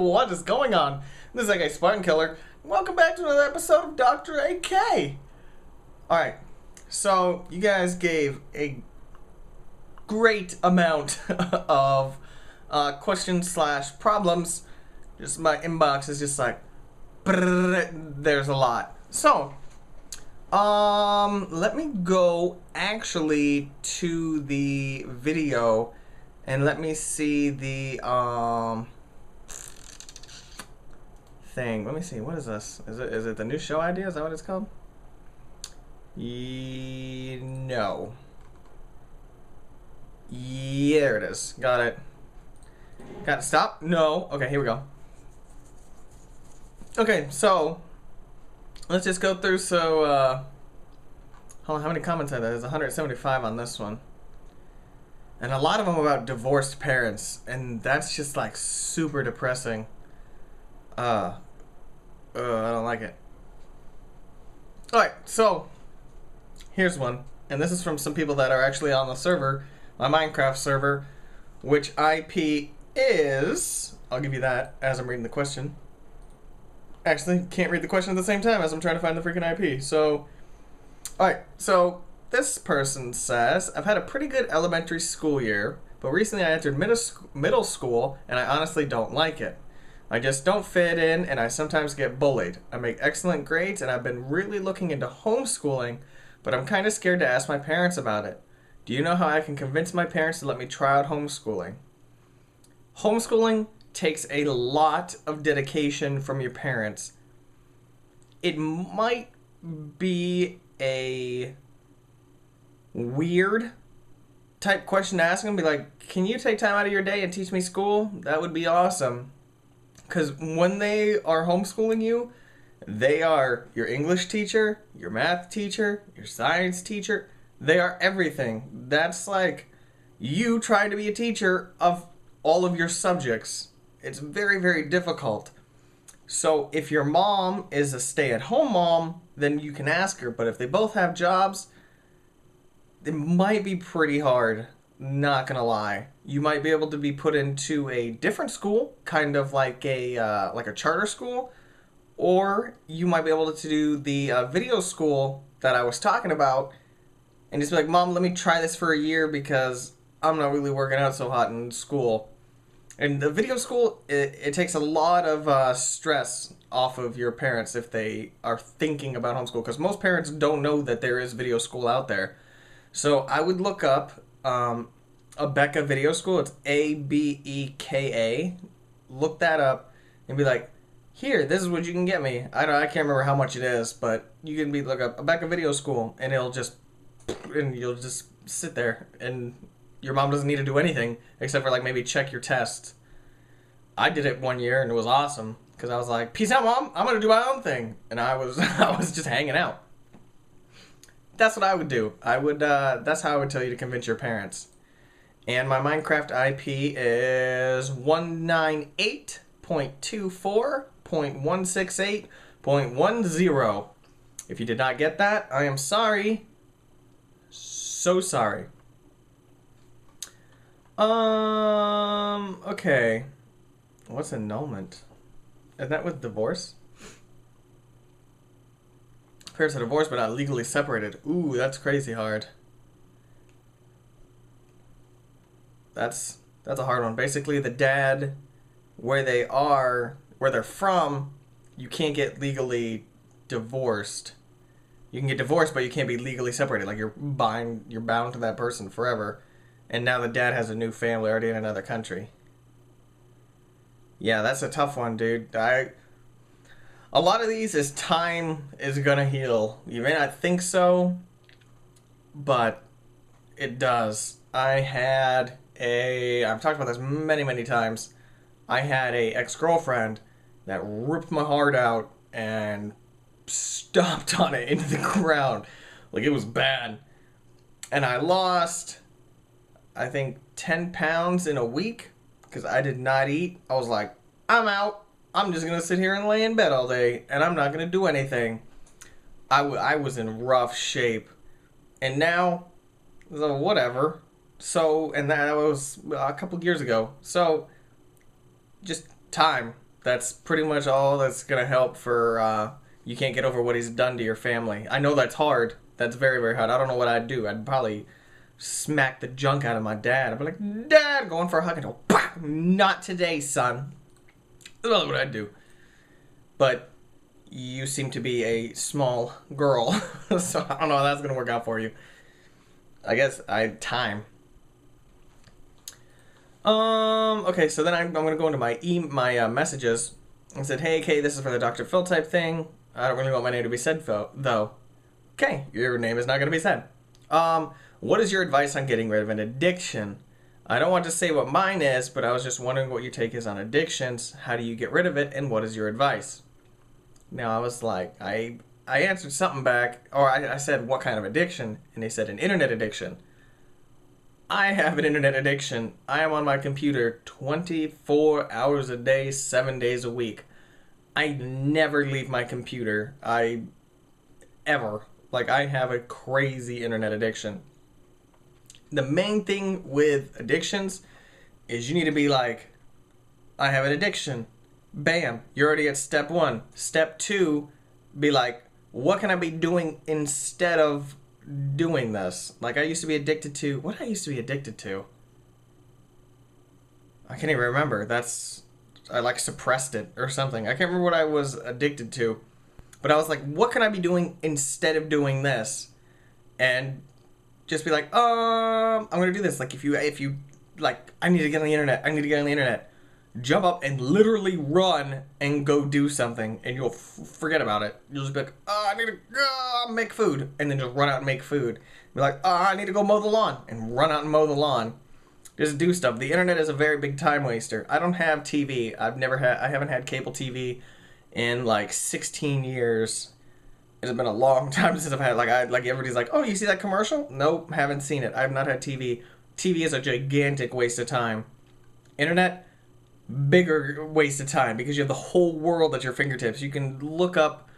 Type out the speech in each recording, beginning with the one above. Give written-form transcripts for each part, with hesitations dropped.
What is going on? This is AK Spartan Killer. Welcome back to another episode of Dr. AK. Alright, so you guys gave a great amount of questions / problems. Just my inbox is just like, there's a lot. So, let me go actually to the video and let me see the thing. Let me see. What is this? Is it the new show idea? Is that what it's called? No. Yeah, there it is. Got it. Got it. Stop? No. Okay, here we go. Okay, so let's just go through. So, hold on, how many comments are there? There's 175 on this one. And a lot of them about divorced parents, and that's just like super depressing. I don't like it. Alright, so here's one. And this is from some people that are actually on the server, my Minecraft server, which IP is, I'll give you that as I'm reading the question. Actually, can't read the question at the same time as I'm trying to find the freaking IP. So, alright, so this person says, I've had a pretty good elementary school year, but recently I entered middle school and I honestly don't like it. I just don't fit in and I sometimes get bullied. I make excellent grades and I've been really looking into homeschooling, but I'm kind of scared to ask my parents about it. Do you know how I can convince my parents to let me try out homeschooling? Homeschooling takes a lot of dedication from your parents. It might be a weird type question to ask them. Be like, can you take time out of your day and teach me school? That would be awesome. Because when they are homeschooling you, they are your English teacher, your math teacher, your science teacher. They are everything. That's like you trying to be a teacher of all of your subjects. It's very, very difficult. So if your mom is a stay-at-home mom, then you can ask her. But if they both have jobs, it might be pretty hard. Not gonna lie. You might be able to be put into a different school, kind of like a charter school, or you might be able to do the video school that I was talking about, and just be like, Mom, let me try this for a year because I'm not really working out so hot in school. And the video school, it takes a lot of stress off of your parents if they are thinking about homeschool, because most parents don't know that there is video school out there. So I would look up Abeka Video School. It's Abeka. Look that up and be like, here, this is what you can get me. I can't remember how much it is, but you can look up Abeka Video School, and you'll just sit there, and your mom doesn't need to do anything except for like maybe check your test. I did it one year and it was awesome because I was like, peace out, Mom. I'm gonna do my own thing, and I was just hanging out. That's what I would do. That's how I would tell you to convince your parents. And my Minecraft IP is 198.24.168.10. If you did not get that, I am sorry. So sorry. Okay. What's annulment? Is that with divorce? Parents are divorced but not legally separated. Ooh, that's crazy hard. That's a hard one. Basically, the dad, where they're from, you can't get legally divorced. You can get divorced, but you can't be legally separated. Like you're bound to that person forever. And now the dad has a new family already in another country. Yeah, that's a tough one, dude. A lot of these is time is gonna heal. You may not think so, but it does. I've talked about this many, many times. I had a ex-girlfriend that ripped my heart out and stomped on it into the ground. Like, it was bad. And I lost, I think, 10 pounds in a week because I did not eat. I was like, I'm out. I'm just going to sit here and lay in bed all day, and I'm not going to do anything. I was in rough shape. And now, so whatever. So, and that was a couple years ago. So, just time. That's pretty much all that's gonna help for you can't get over what he's done to your family. I know that's hard. That's very, very hard. I don't know what I'd do. I'd probably smack the junk out of my dad. I'd be like, Dad, going for a hug, and go, bah! Not today, son. That's really what I'd do. But you seem to be a small girl, so I don't know how that's gonna work out for you. I guess time. Okay, so then I'm gonna go into my messages and said, hey, Kay, this is for the Dr. Phil type thing. I don't really want my name to be said, though. Okay, your name is not gonna be said. What is your advice on getting rid of an addiction? I don't want to say what mine is, but I was just wondering what your take is on addictions. How do you get rid of it, and what is your advice? Now, I was like, I answered something back, or I said, what kind of addiction? And they said, an internet addiction. I have an internet addiction. I am on my computer 24 hours a day, 7 days a week. I never leave my computer. Ever. Like, I have a crazy internet addiction. The main thing with addictions is you need to be like, I have an addiction. Bam, you're already at step 1. Step 2, be like, what can I be doing instead of doing this? Like, I used to be addicted to, what did I used to be addicted to? I can't even remember. I like suppressed it or something. I can't remember what I was addicted to. But I was like, what can I be doing instead of doing this? And just be like, I'm gonna do this. Like, if you like, I need to get on the internet. Jump up and literally run and go do something, and you'll forget about it. You'll just be like, I need to make food, and then just run out and make food. Be like, I need to go mow the lawn, and run out and mow the lawn. Just do stuff. The internet is a very big time waster. I don't have TV. I haven't had cable TV in like 16 years. It's been a long time since I've had, like everybody's like, oh, you see that commercial? Nope, haven't seen it. I've not had TV. TV is a gigantic waste of time. Internet, bigger waste of time, because you have the whole world at your fingertips. You can look up,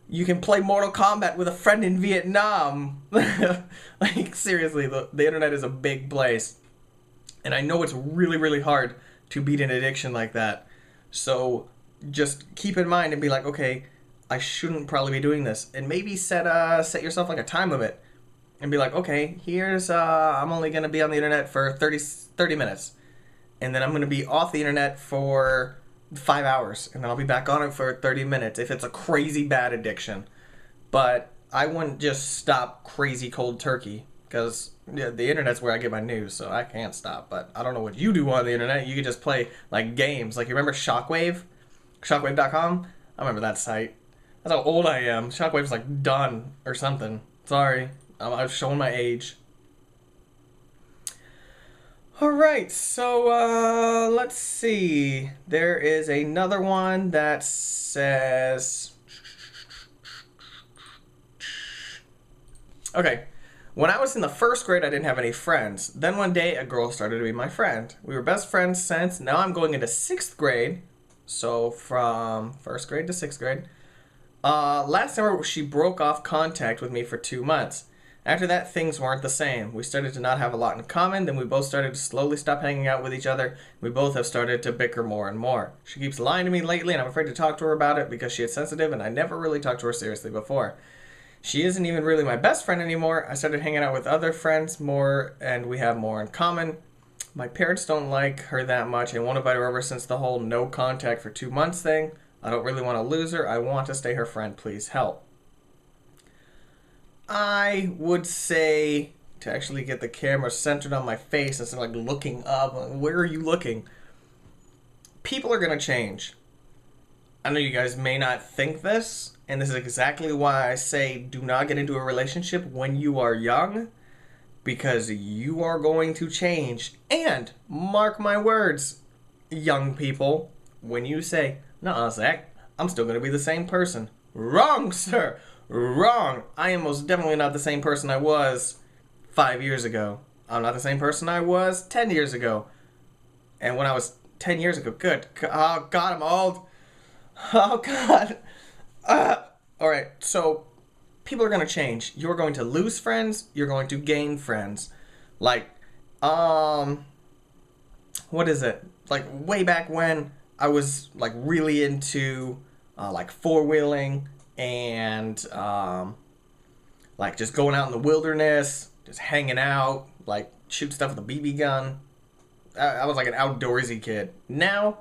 you can play Mortal Kombat with a friend in Vietnam. Like, seriously, the internet is a big place. And I know it's really, really hard to beat an addiction like that. So just keep in mind and be like, okay, I shouldn't probably be doing this. And maybe set yourself like a time limit. And be like, okay, here's, I'm only going to be on the internet for 30 minutes. And then I'm going to be off the internet for 5 hours. And then I'll be back on it for 30 minutes if it's a crazy bad addiction. But I wouldn't just stop crazy cold turkey. Because the internet's where I get my news, so I can't stop. But I don't know what you do on the internet. You can just play, like, games. Like, you remember Shockwave? Shockwave.com? I remember that site. That's how old I am. Shockwave's, like, done or something. Sorry. I'm showing my age. Alright, so, let's see. There is another one that says... Okay. When I was in the first grade, I didn't have any friends. Then one day, a girl started to be my friend. We were best friends since. Now I'm going into 6th grade. So from 1st grade to 6th grade. Last summer, she broke off contact with me for 2 months. After that, things weren't the same. We started to not have a lot in common. Then we both started to slowly stop hanging out with each other. We both have started to bicker more and more. She keeps lying to me lately, and I'm afraid to talk to her about it because she is sensitive, and I never really talked to her seriously before. She isn't even really my best friend anymore. I started hanging out with other friends more, and we have more in common. My parents don't like her that much and won't invite her over since the whole no contact for 2 months thing. I don't really want to lose her. I want to stay her friend. Please help. I would say, to actually get the camera centered on my face instead of like looking up, where are you looking? People are going to change. I know you guys may not think this, and this is exactly why I say do not get into a relationship when you are young, because you are going to change. And, mark my words, young people, when you say, "Nuh-uh, Zach, I'm still going to be the same person." Wrong, sir! Wrong! I am most definitely not the same person I was 5 years ago. I'm not the same person I was 10 years ago. And when I was 10 years ago, oh God, I'm old. Oh, God. Alright, so people are going to change. You're going to lose friends. You're going to gain friends. Like, what is it? Like, way back when, I was like really into like four-wheeling and like just going out in the wilderness, just hanging out, like shoot stuff with a BB gun. I was like an outdoorsy kid. Now,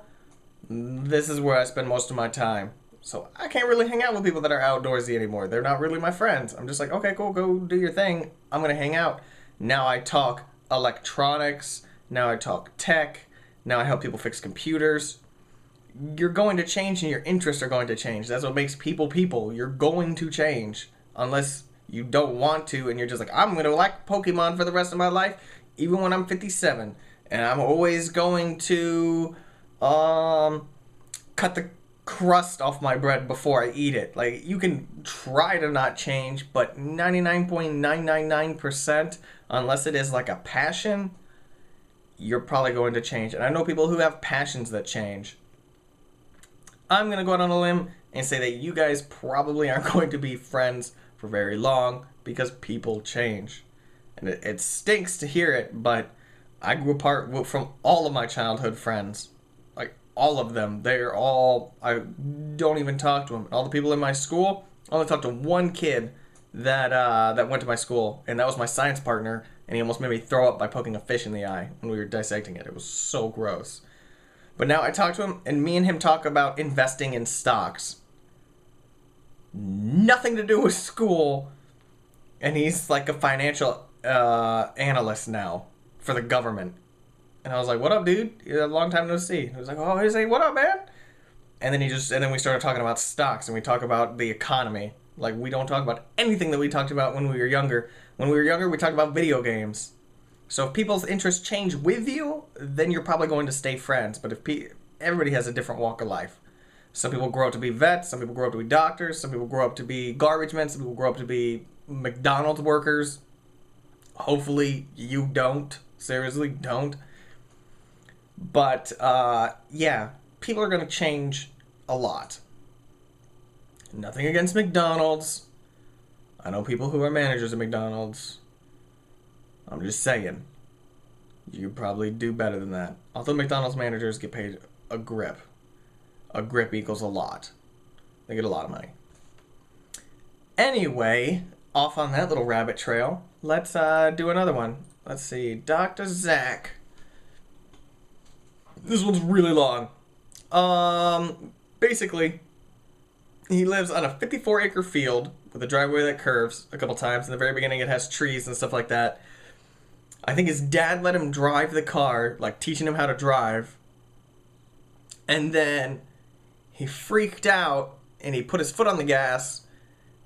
this is where I spend most of my time. So I can't really hang out with people that are outdoorsy anymore. They're not really my friends. I'm just like, okay, cool, go do your thing. I'm going to hang out. Now I talk electronics. Now I talk tech. Now I help people fix computers. You're going to change and your interests are going to change. That's what makes people people. You're going to change. Unless you don't want to and you're just like, I'm going to like Pokemon for the rest of my life, even when I'm 57. And I'm always going to cut the crust off my bread before I eat it. Like, you can try to not change, but 99.999%, unless it is like a passion, you're probably going to change. And I know people who have passions that change. I'm going to go out on a limb and say that you guys probably aren't going to be friends for very long because people change. And it stinks to hear it, but I grew apart from all of my childhood friends. Like, all of them. They're all... I don't even talk to them. All the people in my school, I only talked to one kid that went to my school, and that was my science partner, and he almost made me throw up by poking a fish in the eye when we were dissecting it. It was so gross. But now I talk to him, and me and him talk about investing in stocks. Nothing to do with school, and he's like a financial analyst now for the government. And I was like, what up, dude? A long time no see. He was like, oh, hey, what up, man? And then we started talking about stocks, and we talk about the economy. Like, we don't talk about anything that we talked about when we were younger. When we were younger, we talked about video games. So if people's interests change with you, then you're probably going to stay friends. But if everybody has a different walk of life. Some people grow up to be vets, some people grow up to be doctors, some people grow up to be garbage men, some people grow up to be McDonald's workers. Hopefully you don't. Seriously, don't. But, yeah, people are going to change a lot. Nothing against McDonald's. I know people who are managers at McDonald's. I'm just saying. You probably do better than that. Although McDonald's managers get paid a grip. A grip equals a lot. They get a lot of money. Anyway, off on that little rabbit trail, let's do another one. Let's see. Dr. Zach. This one's really long. Basically, he lives on a 54-acre field with a driveway that curves a couple times. In the very beginning, it has trees and stuff like that. I think his dad let him drive the car, like teaching him how to drive. And then he freaked out and he put his foot on the gas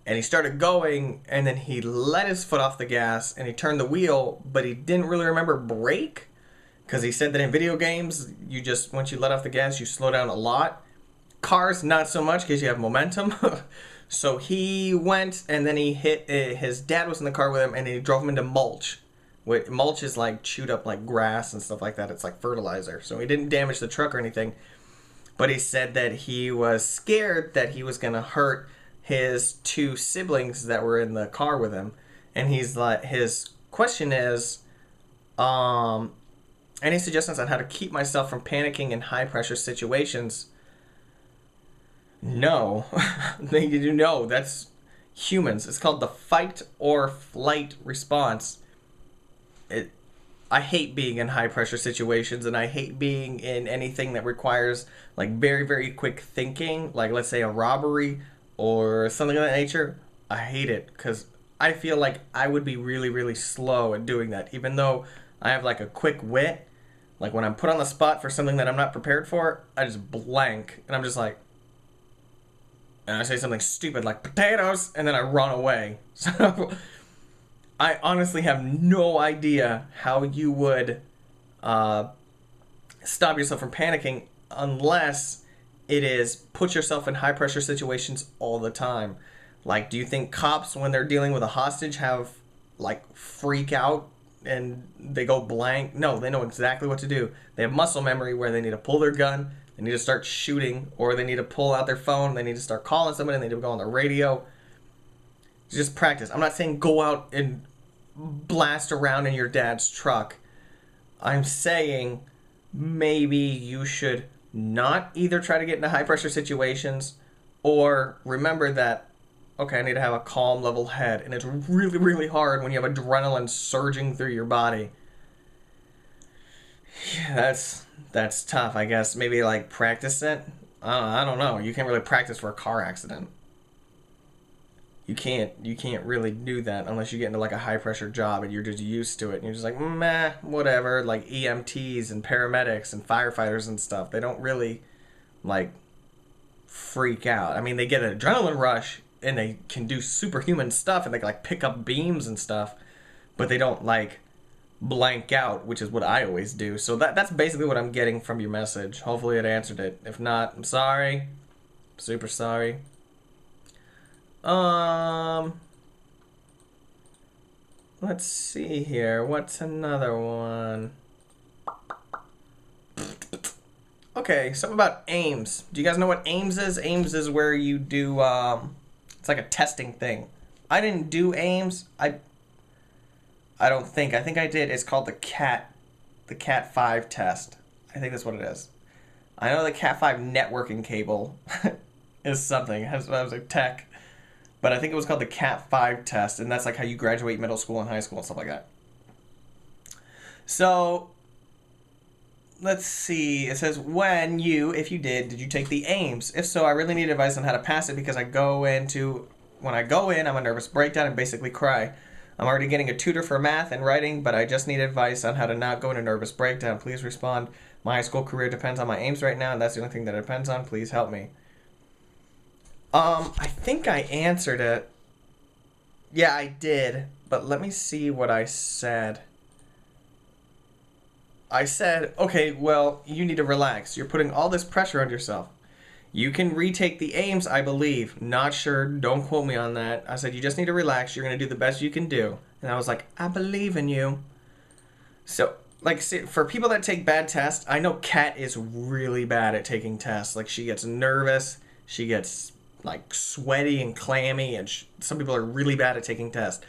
and he started going, and then he let his foot off the gas and he turned the wheel, but he didn't really remember brake. Because he said that in video games, once you let off the gas, you slow down a lot. Cars, not so much because you have momentum. So he went and then he hit, his dad was in the car with him and he drove him into mulch. Mulch is like chewed up like grass and stuff like that. It's like fertilizer. So he didn't damage the truck or anything. But he said that he was scared that he was going to hurt his two siblings that were in the car with him. And he's like, his question is, any suggestions on how to keep myself from panicking in high pressure situations? No. No, that's humans. It's called the fight or flight response. I hate being in high pressure situations, and I hate being in anything that requires like very, very quick thinking, like let's say a robbery or something of that nature. I hate it because I feel like I would be really, really slow at doing that, even though I have like a quick wit. Like when I'm put on the spot for something that I'm not prepared for, I just blank, and I'm just like, and I say something stupid like potatoes, and then I run away. So I honestly have no idea how you would stop yourself from panicking unless it is put yourself in high pressure situations all the time. Like, do you think cops, when they're dealing with a hostage, have like freak out and they go blank? No, they know exactly what to do. They have muscle memory where they need to pull their gun, they need to start shooting, or they need to pull out their phone, they need to start calling somebody, they need to go on the radio. Just practice. I'm not saying go out and blast around in your dad's truck. I'm saying maybe you should not either try to get into high pressure situations or remember that, okay, I need to have a calm, level head. And it's really, really hard when you have adrenaline surging through your body. Yeah, that's tough, I guess. Maybe like practice it. I don't know. You can't really practice for a car accident. You can't really do that unless you get into like a high pressure job and you're just used to it and you're just like, meh, whatever. Like EMTs and paramedics and firefighters and stuff, they don't really like freak out. I mean, they get an adrenaline rush and they can do superhuman stuff and they can like pick up beams and stuff, but they don't like blank out, which is what I always do. So that's basically what I'm getting from your message. Hopefully it answered it. If not, I'm sorry. Super sorry. Let's see here. What's another one? Okay, something about AIMS. Do you guys know what AIMS is? AIMS is where you do, it's like a testing thing. I didn't do AIMS. I don't think. I think I did. It's called the Cat 5 test. I think that's what it is. I know the Cat 5 networking cable is something. I was like tech. But I think it was called the Cat 5 test, and that's like how you graduate middle school and high school and stuff like that. So, let's see. It says, if you did you take the AIMS? If so, I really need advice on how to pass it because when I go in, I'm a nervous breakdown and basically cry. I'm already getting a tutor for math and writing, but I just need advice on how to not go into nervous breakdown. Please respond. My high school career depends on my AIMS right now, and that's the only thing that it depends on. Please help me. I think I answered it. Yeah, I did. But let me see what I said. I said, okay, well, you need to relax. You're putting all this pressure on yourself. You can retake the AIMS, I believe. Not sure. Don't quote me on that. I said, you just need to relax. You're going to do the best you can do. And I was like, I believe in you. So, like, for people that take bad tests, I know Kat is really bad at taking tests. Like, she gets nervous. She gets like sweaty and clammy, and some people are really bad at taking tests.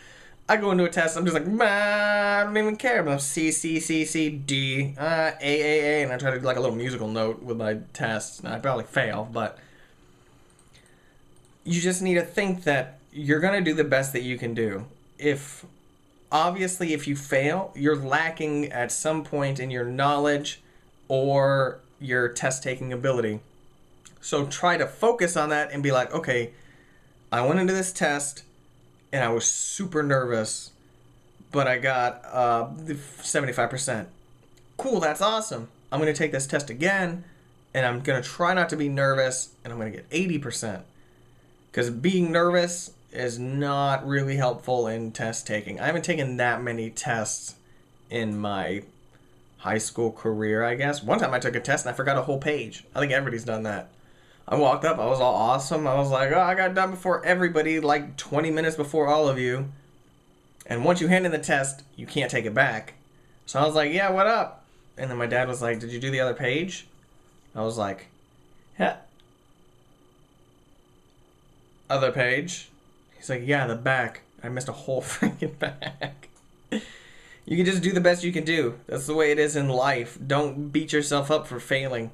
I go into a test, I'm just like, I don't even care. But I'm C, C, C, C, D, A, A, and I try to do like a little musical note with my tests, and I probably fail, but you just need to think that you're going to do the best that you can do. Obviously, if you fail, you're lacking at some point in your knowledge or your test-taking ability. So try to focus on that and be like, okay, I went into this test and I was super nervous, but I got 75%. Cool, that's awesome. I'm going to take this test again and I'm going to try not to be nervous and I'm going to get 80%. Because being nervous is not really helpful in test taking. I haven't taken that many tests in my high school career, I guess. One time I took a test and I forgot a whole page. I think everybody's done that. I walked up, I was all awesome. I was like, oh, I got done before everybody, like 20 minutes before all of you. And once you hand in the test, you can't take it back. So I was like, yeah, what up? And then my dad was like, did you do the other page? I was like, yeah. Other page? He's like, yeah, the back. I missed a whole freaking back. You can just do the best you can do. That's the way it is in life. Don't beat yourself up for failing.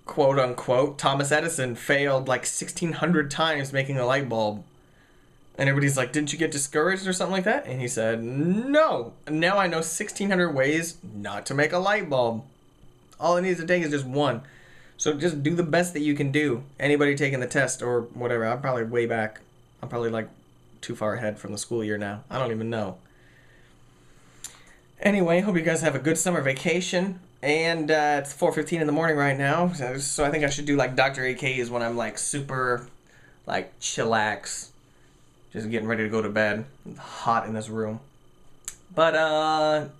Quote unquote, Thomas Edison failed like 1,600 times making a light bulb. And everybody's like, didn't you get discouraged or something like that? And he said, no. Now I know 1,600 ways not to make a light bulb. All it needs to take is just one. So just do the best that you can do. Anybody taking the test or whatever, I'm probably way back. I'm probably like too far ahead from the school year now. I don't even know. Anyway, hope you guys have a good summer vacation. And it's 4:15 in the morning right now, so I think I should do like Dr. AK's when I'm like super, like chillax, just getting ready to go to bed. It's hot in this room. But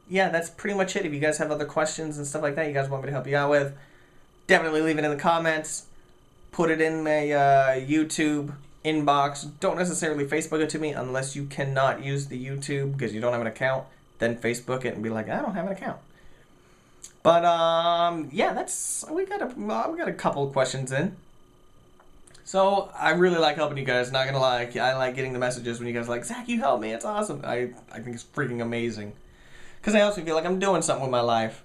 yeah, that's pretty much it. If you guys have other questions and stuff like that you guys want me to help you out with, definitely leave it in the comments. Put it in my YouTube inbox. Don't necessarily Facebook it to me unless you cannot use the YouTube because you don't have an account. Then Facebook it and be like, I don't have an account. But yeah, we got a couple of questions in. So I really like helping you guys. Not gonna lie, I like getting the messages when you guys are like, Zach, you help me. It's awesome. I think it's freaking amazing because I also feel like I'm doing something with my life.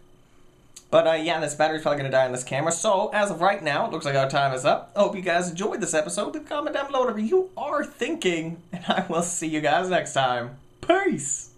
But yeah, this battery's probably going to die on this camera. So, as of right now, it looks like our time is up. I hope you guys enjoyed this episode. Leave a comment down below whatever you are thinking. And I will see you guys next time. Peace!